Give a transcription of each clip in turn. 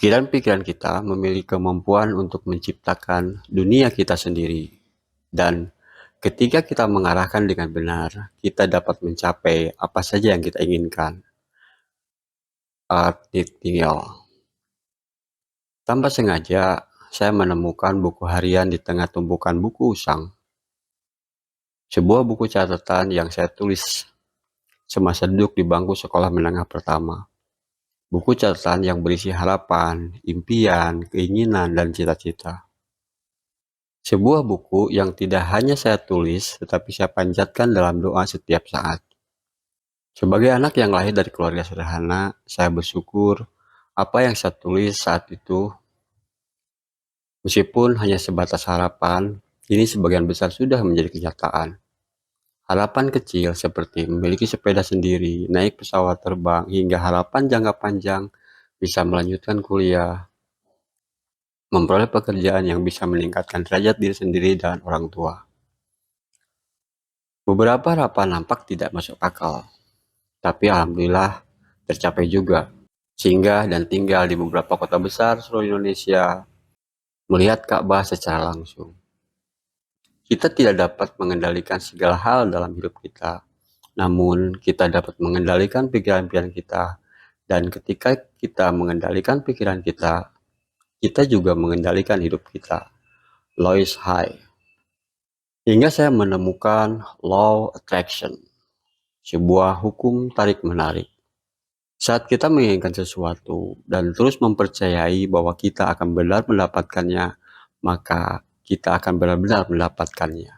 Pikiran-pikiran kita memiliki kemampuan untuk menciptakan dunia kita sendiri. Dan ketika kita mengarahkan dengan benar, kita dapat mencapai apa saja yang kita inginkan. Artikel. Tanpa sengaja, saya menemukan buku harian di tengah tumpukan buku usang. Sebuah buku catatan yang saya tulis semasa duduk di bangku sekolah menengah pertama. Buku catatan yang berisi harapan, impian, keinginan, dan cita-cita. Sebuah buku yang tidak hanya saya tulis, tetapi saya panjatkan dalam doa setiap saat. Sebagai anak yang lahir dari keluarga sederhana, saya bersyukur apa yang saya tulis saat itu, meskipun hanya sebatas harapan, kini sebagian besar sudah menjadi kenyataan. Harapan kecil seperti memiliki sepeda sendiri, naik pesawat terbang, hingga harapan jangka panjang bisa melanjutkan kuliah, memperoleh pekerjaan yang bisa meningkatkan derajat diri sendiri dan orang tua. Beberapa harapan nampak tidak masuk akal, tapi alhamdulillah tercapai juga. Singgah dan tinggal di beberapa kota besar seluruh Indonesia, melihat Ka'bah secara langsung. Kita tidak dapat mengendalikan segala hal dalam hidup kita, namun kita dapat mengendalikan pikiran-pikiran kita. Dan ketika kita mengendalikan pikiran kita, kita juga mengendalikan hidup kita. Lois Hay. Hingga saya menemukan Law Attraction, sebuah hukum tarik-menarik. Saat kita menginginkan sesuatu dan terus mempercayai bahwa kita akan benar mendapatkannya, maka kita akan benar-benar mendapatkannya.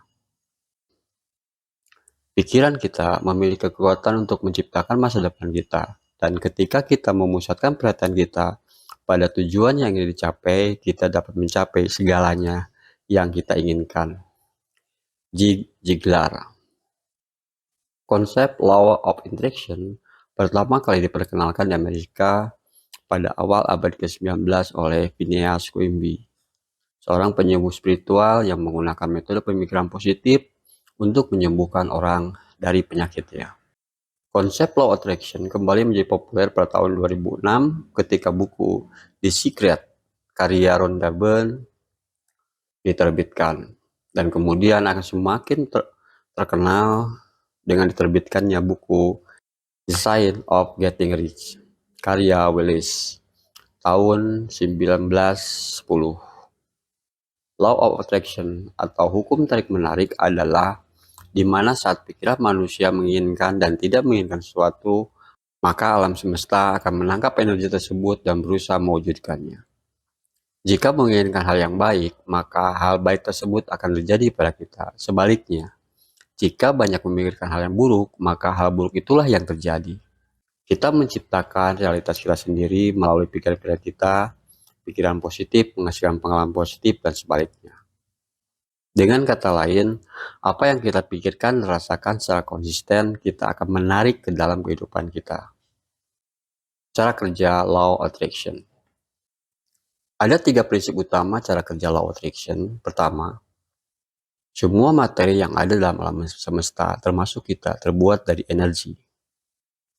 Pikiran kita memiliki kekuatan untuk menciptakan masa depan kita. Dan ketika kita memusatkan perhatian kita pada tujuan yang ingin dicapai, kita dapat mencapai segalanya yang kita inginkan. Ziglar. Konsep Law of Attraction pertama kali diperkenalkan di Amerika pada awal abad ke-19 oleh Phineas Quimby, seorang penyembuh spiritual yang menggunakan metode pemikiran positif untuk menyembuhkan orang dari penyakitnya. Konsep Law of Attraction kembali menjadi populer pada tahun 2006 ketika buku The Secret karya Rhonda Byrne diterbitkan, dan kemudian akan semakin terkenal dengan diterbitkannya buku The Science of Getting Rich karya Willis tahun 1910. Law of Attraction atau hukum tarik-menarik adalah di mana saat pikiran manusia menginginkan dan tidak menginginkan sesuatu, maka alam semesta akan menangkap energi tersebut dan berusaha mewujudkannya. Jika menginginkan hal yang baik, maka hal baik tersebut akan terjadi pada kita. Sebaliknya, jika banyak memikirkan hal yang buruk, maka hal buruk itulah yang terjadi. Kita menciptakan realitas kita sendiri melalui pikiran-pikiran kita. Pikiran positif menghasilkan pengalaman positif dan sebaliknya. Dengan kata lain, apa yang kita pikirkan dan rasakan secara konsisten, kita akan menarik ke dalam kehidupan kita. Cara kerja Law of Attraction. Ada 3 prinsip utama cara kerja Law of Attraction. Pertama, semua materi yang ada dalam alam semesta, termasuk kita, terbuat dari energi.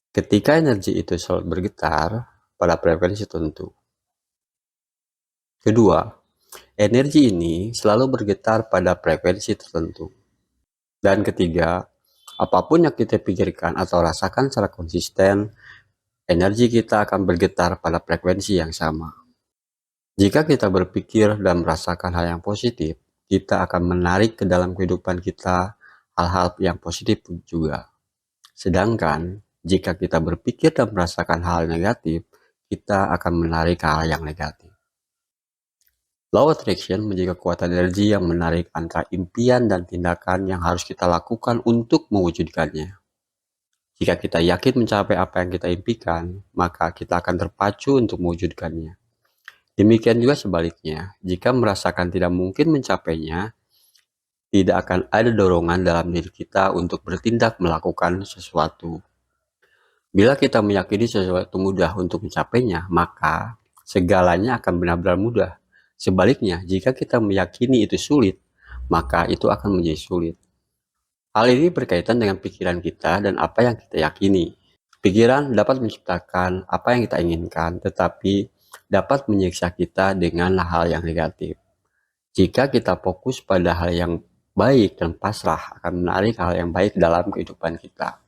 Ketika energi itu selalu bergetar pada frekuensi tertentu. Kedua, energi ini selalu bergetar pada frekuensi tertentu. Dan ketiga, apapun yang kita pikirkan atau rasakan secara konsisten, energi kita akan bergetar pada frekuensi yang sama. Jika kita berpikir dan merasakan hal yang positif, kita akan menarik ke dalam kehidupan kita hal-hal yang positif juga. Sedangkan jika kita berpikir dan merasakan hal negatif, kita akan menarik hal yang negatif. Law of Attraction menjadi kekuatan energi yang menarik antara impian dan tindakan yang harus kita lakukan untuk mewujudkannya. Jika kita yakin mencapai apa yang kita impikan, maka kita akan terpacu untuk mewujudkannya. Demikian juga sebaliknya, jika merasakan tidak mungkin mencapainya, tidak akan ada dorongan dalam diri kita untuk bertindak melakukan sesuatu. Bila kita meyakini sesuatu mudah untuk mencapainya, maka segalanya akan benar-benar mudah. Sebaliknya, jika kita meyakini itu sulit, maka itu akan menjadi sulit. Hal ini berkaitan dengan pikiran kita dan apa yang kita yakini. Pikiran dapat menciptakan apa yang kita inginkan, tetapi dapat menyiksa kita dengan hal yang negatif. Jika kita fokus pada hal yang baik dan pasrah, akan menarik hal yang baik dalam kehidupan kita.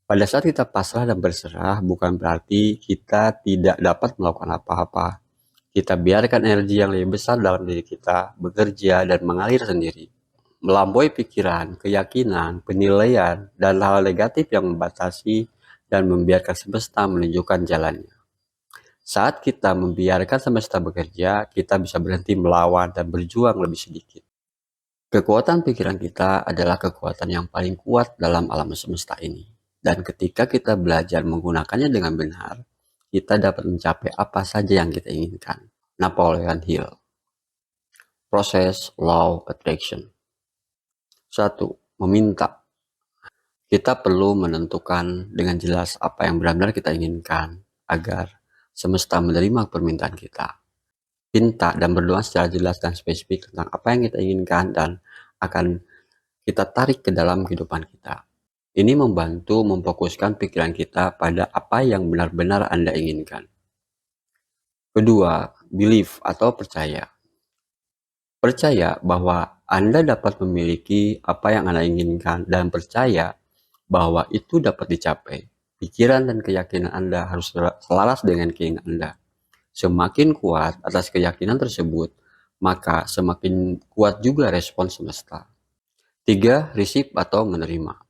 Pada saat kita pasrah dan berserah, bukan berarti kita tidak dapat melakukan apa-apa. Kita biarkan energi yang lebih besar dalam diri kita bekerja dan mengalir sendiri, melampaui pikiran, keyakinan, penilaian, dan hal negatif yang membatasi dan membiarkan semesta menunjukkan jalannya. Saat kita membiarkan semesta bekerja, kita bisa berhenti melawan dan berjuang lebih sedikit. Kekuatan pikiran kita adalah kekuatan yang paling kuat dalam alam semesta ini. Dan ketika kita belajar menggunakannya dengan benar, kita dapat mencapai apa saja yang kita inginkan. Napoleon Hill. Proses Law Attraction. 1. Meminta. Kita perlu menentukan dengan jelas apa yang benar-benar kita inginkan agar semesta menerima permintaan kita. Minta dan berdoa secara jelas dan spesifik tentang apa yang kita inginkan dan akan kita tarik ke dalam kehidupan kita. Ini membantu memfokuskan pikiran kita pada apa yang benar-benar Anda inginkan. Kedua, belief atau percaya. Percaya bahwa Anda dapat memiliki apa yang Anda inginkan dan percaya bahwa itu dapat dicapai. Pikiran dan keyakinan Anda harus selaras dengan keinginan Anda. Semakin kuat atas keyakinan tersebut, maka semakin kuat juga respon semesta. 3. Receive atau menerima.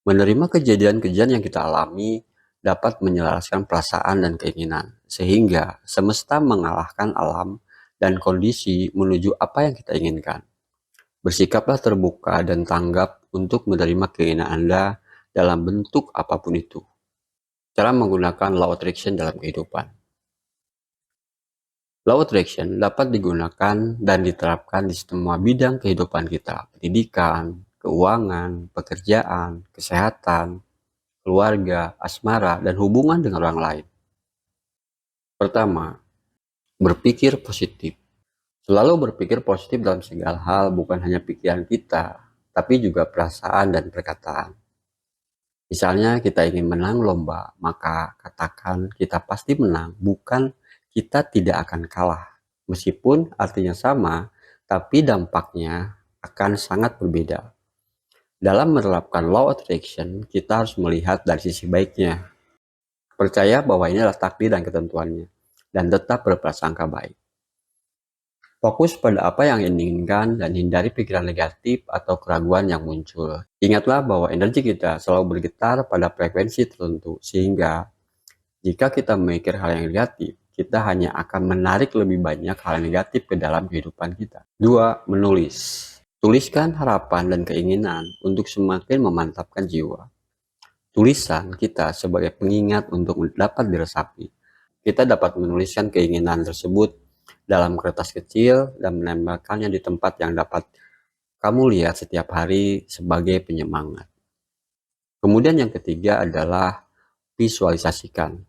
Menerima kejadian-kejadian yang kita alami dapat menyelaraskan perasaan dan keinginan, sehingga semesta mengalahkan alam dan kondisi menuju apa yang kita inginkan. Bersikaplah terbuka dan tanggap untuk menerima keinginan Anda dalam bentuk apapun itu. Cara menggunakan Law Attraction dalam kehidupan. Law Attraction dapat digunakan dan diterapkan di semua bidang kehidupan kita, pendidikan, keuangan, pekerjaan, kesehatan, keluarga, asmara, dan hubungan dengan orang lain. Pertama, berpikir positif. Selalu berpikir positif dalam segala hal, bukan hanya pikiran kita, tapi juga perasaan dan perkataan. Misalnya kita ingin menang lomba, maka katakan kita pasti menang, bukan kita tidak akan kalah. Meskipun artinya sama, tapi dampaknya akan sangat berbeda. Dalam menerapkan Law Attraction, kita harus melihat dari sisi baiknya. Percaya bahwa ini adalah takdir dan ketentuannya, dan tetap berprasangka baik. Fokus pada apa yang diinginkan dan hindari pikiran negatif atau keraguan yang muncul. Ingatlah bahwa energi kita selalu bergetar pada frekuensi tertentu, sehingga jika kita memikir hal yang negatif, kita hanya akan menarik lebih banyak hal negatif ke dalam kehidupan kita. 2. Menulis. Tuliskan harapan dan keinginan untuk semakin memantapkan jiwa. Tulisan kita sebagai pengingat untuk dapat diresapi. Kita dapat menuliskan keinginan tersebut dalam kertas kecil dan menempelkannya di tempat yang dapat kamu lihat setiap hari sebagai penyemangat. Kemudian yang ketiga adalah visualisasikan.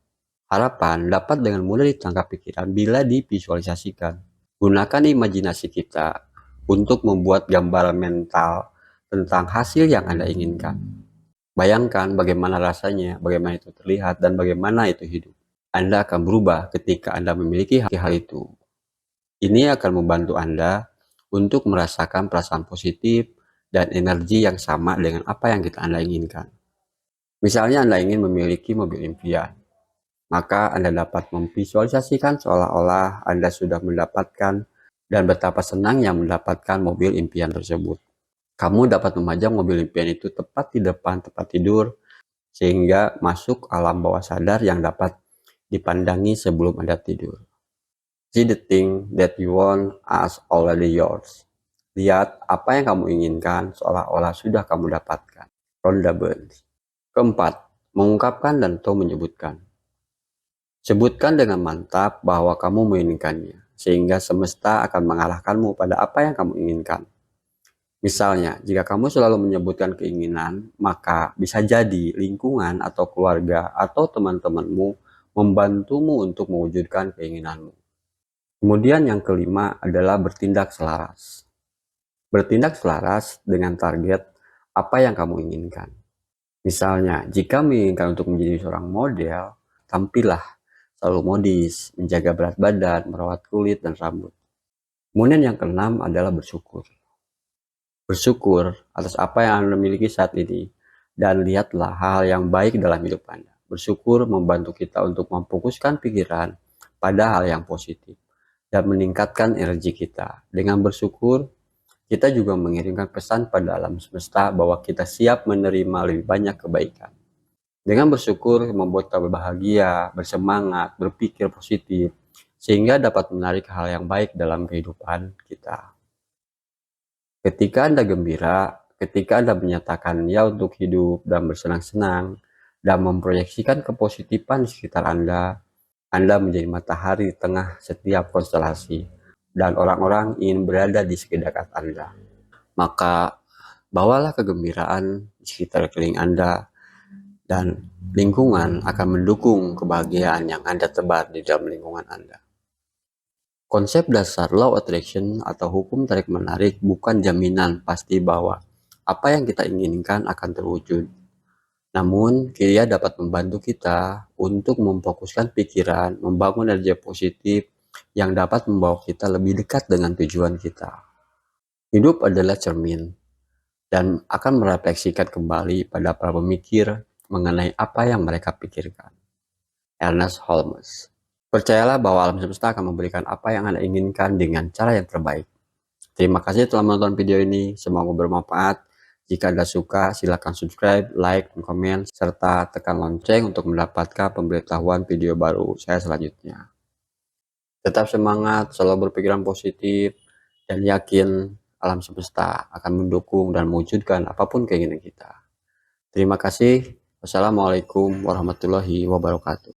Harapan dapat dengan mudah ditangkap pikiran bila divisualisasikan. Gunakan imajinasi kita untuk membuat gambaran mental tentang hasil yang Anda inginkan. Bayangkan bagaimana rasanya, bagaimana itu terlihat, dan bagaimana itu hidup. Anda akan berubah ketika Anda memiliki hal itu. Ini akan membantu Anda untuk merasakan perasaan positif dan energi yang sama dengan apa yang Anda inginkan. Misalnya Anda ingin memiliki mobil impian, maka Anda dapat memvisualisasikan seolah-olah Anda sudah mendapatkan dan betapa senangnya mendapatkan mobil impian tersebut. Kamu dapat memajang mobil impian itu tepat di depan tempat tidur, sehingga masuk alam bawah sadar yang dapat dipandangi sebelum Anda tidur. See the thing that you want as already yours. Lihat apa yang kamu inginkan seolah-olah sudah kamu dapatkan. Rhonda Burns. Keempat, mengungkapkan dan atau menyebutkan. Sebutkan dengan mantap bahwa kamu menginginkannya, sehingga semesta akan mengalahkanmu pada apa yang kamu inginkan. Misalnya, jika kamu selalu menyebutkan keinginan, maka bisa jadi lingkungan atau keluarga atau teman-temanmu membantumu untuk mewujudkan keinginanmu. Kemudian yang kelima adalah bertindak selaras. Bertindak selaras dengan target apa yang kamu inginkan. Misalnya, jika menginginkan untuk menjadi seorang model, tampillah selalu modis, menjaga berat badan, merawat kulit dan rambut. Kemudian yang keenam adalah bersyukur. Bersyukur atas apa yang Anda miliki saat ini dan lihatlah hal yang baik dalam hidup Anda. Bersyukur membantu kita untuk memfokuskan pikiran pada hal yang positif dan meningkatkan energi kita. Dengan bersyukur, kita juga mengirimkan pesan pada alam semesta bahwa kita siap menerima lebih banyak kebaikan. Dengan bersyukur membuat kita bahagia, bersemangat, berpikir positif, sehingga dapat menarik hal yang baik dalam kehidupan kita. Ketika Anda gembira, ketika Anda menyatakan ya untuk hidup dan bersenang-senang, dan memproyeksikan kepositifan di sekitar Anda menjadi matahari di tengah setiap konstelasi, dan orang-orang ingin berada di sekitar Anda. Maka, bawalah kegembiraan di sekitar keliling Anda, dan lingkungan akan mendukung kebahagiaan yang Anda tebar di dalam lingkungan Anda. Konsep dasar law attraction atau hukum tarik-menarik bukan jaminan pasti bahwa apa yang kita inginkan akan terwujud. Namun, ia dapat membantu kita untuk memfokuskan pikiran, membangun energi positif yang dapat membawa kita lebih dekat dengan tujuan kita. Hidup adalah cermin dan akan merefleksikan kembali pada para pemikir mengenai apa yang mereka pikirkan. Ernest Holmes. Percayalah bahwa alam semesta akan memberikan apa yang Anda inginkan dengan cara yang terbaik. Terima kasih telah menonton video ini, semoga bermanfaat. Jika Anda suka, silakan subscribe, like, dan komen, serta tekan lonceng untuk mendapatkan pemberitahuan video baru saya selanjutnya. Tetap semangat, selalu berpikiran positif, dan yakin alam semesta akan mendukung dan mewujudkan apapun keinginan kita. Terima kasih. Wassalamualaikum warahmatullahi wabarakatuh.